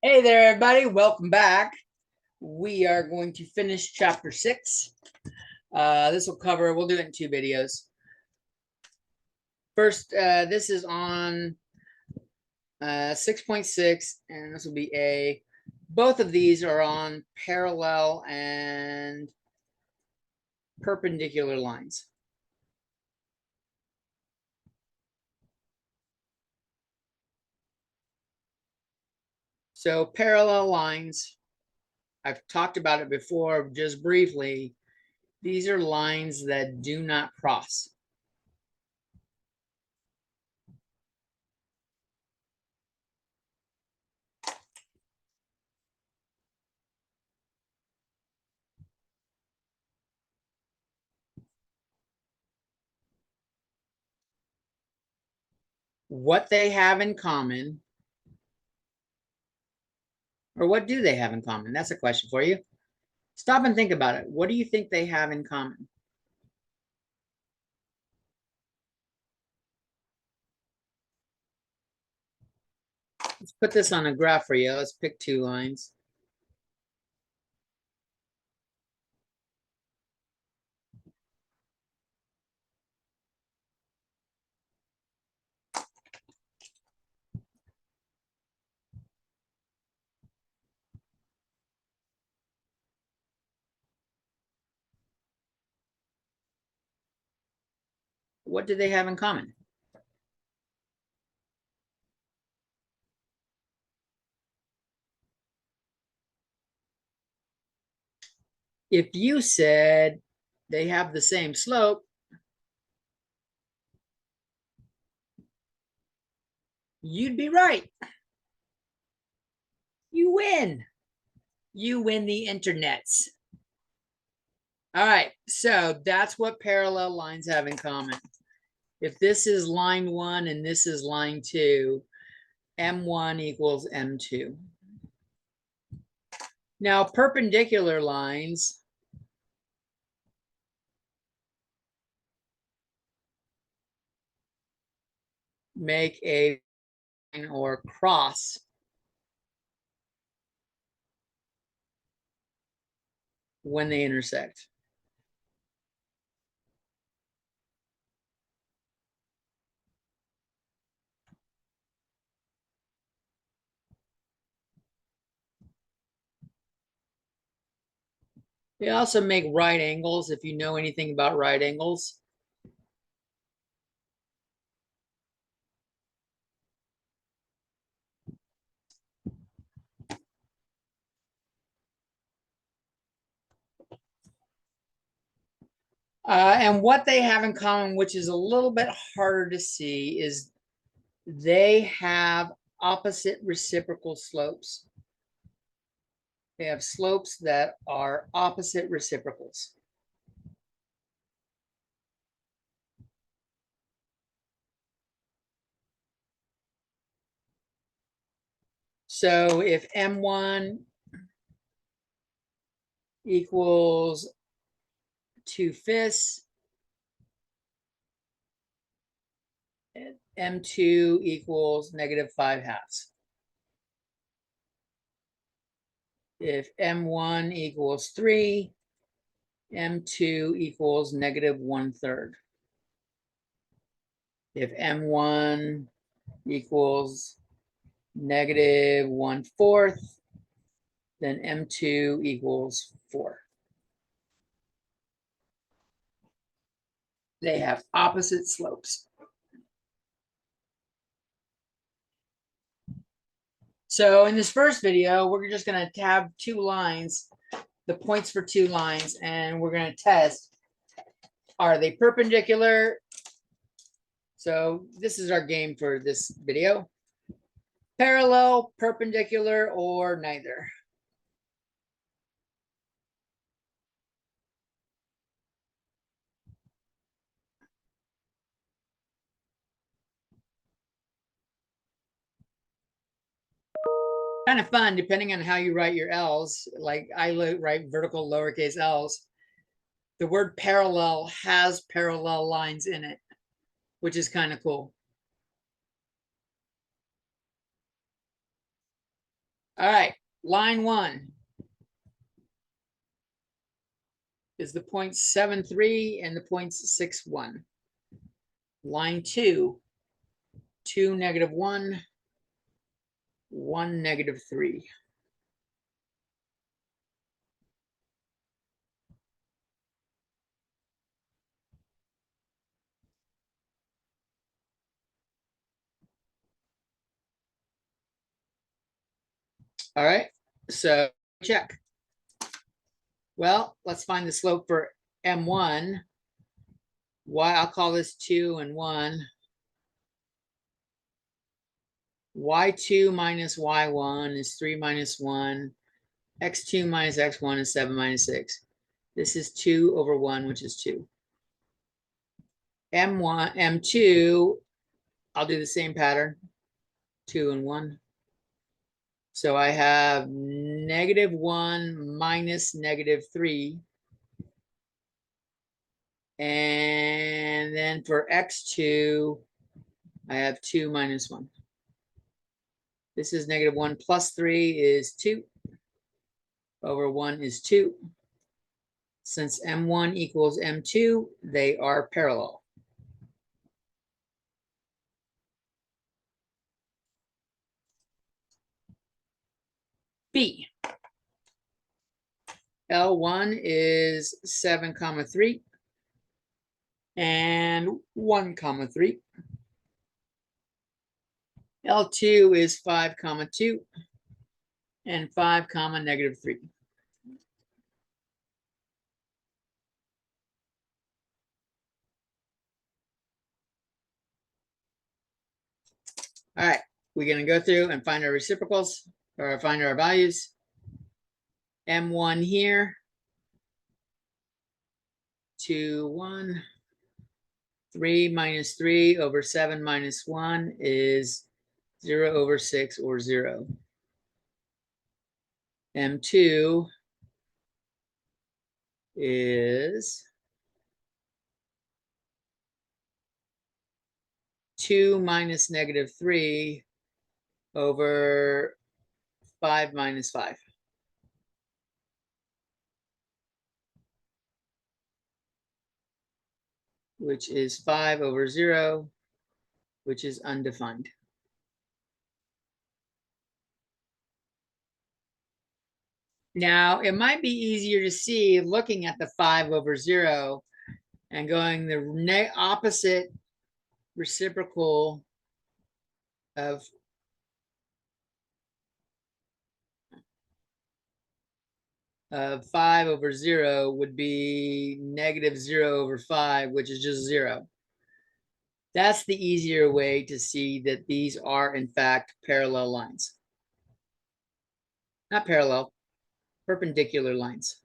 Hey there, everybody. Welcome back. We are going to finish chapter 6. This will cover, we'll do it in 2 videos. First, this is on 6.6, and this will be A. Both of these are on parallel and perpendicular lines. So parallel lines, I've talked about it before just briefly. These are lines that do not cross. What they have in common, or what do they have in common? That's a question for you. Stop and think about it. What do you think they have in common? Let's put this on a graph for you. Let's pick 2 lines. What do they have in common? If you said they have the same slope, you'd be right. You win. You win the internets. All right, so that's what parallel lines have in common. If this is line 1 and this is line 2, M1 equals M2. Now, perpendicular lines make a line or cross when they intersect. They also make right angles, if you know anything about right angles. And what they have in common, which is a little bit harder to see, is they have opposite reciprocal slopes. They have slopes that are opposite reciprocals. So if M1 equals 2/5, M2 equals -5/2. If M1 equals 3, M2 equals -1/3. If M1 equals -1/4, then M2 equals 4. They have opposite slopes. So in this first video, we're just going to have 2 lines, the points for 2 lines, and we're going to test, are they perpendicular? So this is our game for this video. Parallel, perpendicular, or neither. Kind of fun, depending on how you write your L's. Like I write vertical lowercase L's. The word parallel has parallel lines in it, which is kind of cool. All right, line 1 is the 0.73 and the 0.61. Line 2, 2, -1, 1, -3. All right, so check. Well, let's find the slope for M1. I'll call this 2 and 1. Y2 minus Y1 is 3 minus 1. X2 minus X1 is 7 minus 6. This is 2 over 1, which is 2. M1, M2, I'll do the same pattern, 2 and 1. So I have -1 minus -3. And then for X2, I have 2 minus 1. This is -1 plus 3 is 2. Over 1 is 2. Since M1 equals M2, they are parallel. B. L1 is 7, 3 and 1, 3. L2 is 5, 2 and 5, -3. All right, we're going to go through and find our reciprocals, or find our values. M1 here, 2, 1. 3 minus 3 over 7 minus 1 is 0 over 6, or 0. M2 is 2 minus -3 over 5 minus 5. Which is 5 over 0, which is undefined. Now, it might be easier to see looking at the 5 over 0 and going the opposite reciprocal of 5 over 0 would be -0 over 5, which is just 0. That's the easier way to see that these are, in fact, parallel lines. Not parallel, perpendicular lines.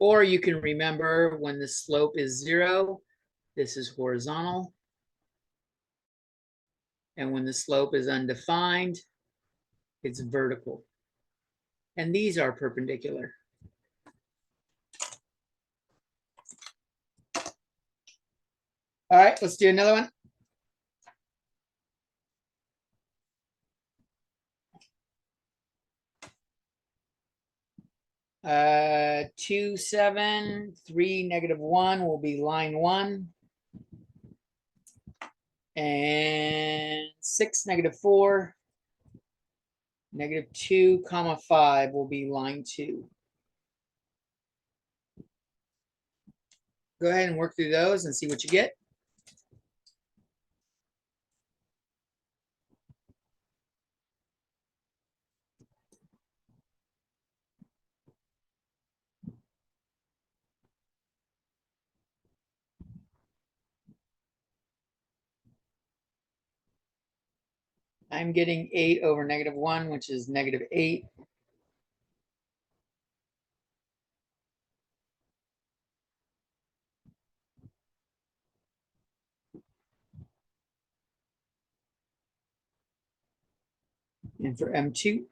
Or you can remember when the slope is 0, this is horizontal. And when the slope is undefined, it's vertical. And these are perpendicular. All right, let's do another one. Uh, 2, 7, 3, -1 will be line 1. And 6, -4, -2, 5 will be line 2. Go ahead and work through those and see what you get. I'm getting 8 over -1, which is -8. And for M2,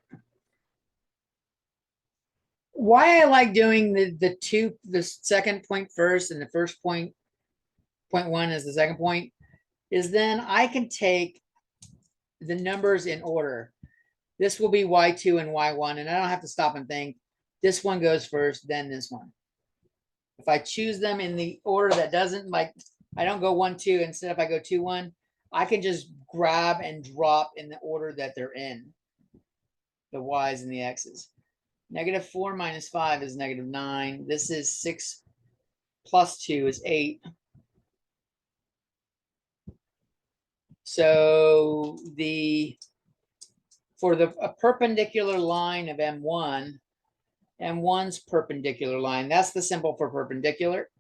Why I like doing the second point first and the first point one is the second point, is then I can take the numbers in order. This will be y2 and y1, and I don't have to stop and think. This one goes first, then this one. If I choose them in the order that doesn't, like, I don't go 1, 2, instead if I go 2, 1, I can just grab and drop in the order that they're in, the y's and the x's. -4 minus 5 is -9. This is 6 plus 2 is 8. So for a perpendicular line of M1, M1's perpendicular line, that's the symbol for perpendicular.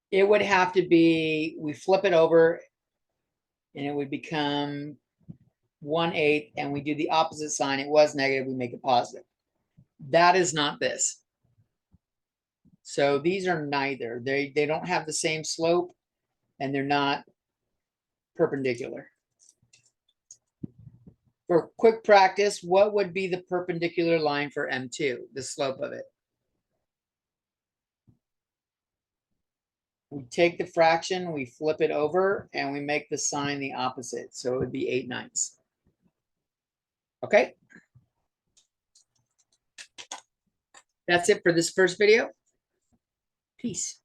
It would have to be, we flip it over and it would become 1/8, and we do the opposite sign. It was negative, we make it positive. That is not this. So these are neither. They don't have the same slope, and they're not perpendicular. For quick practice, what would be the perpendicular line for M2, the slope of it? We take the fraction, we flip it over, and we make the sign the opposite. So it would be 8/9. Okay. That's it for this first video. Peace.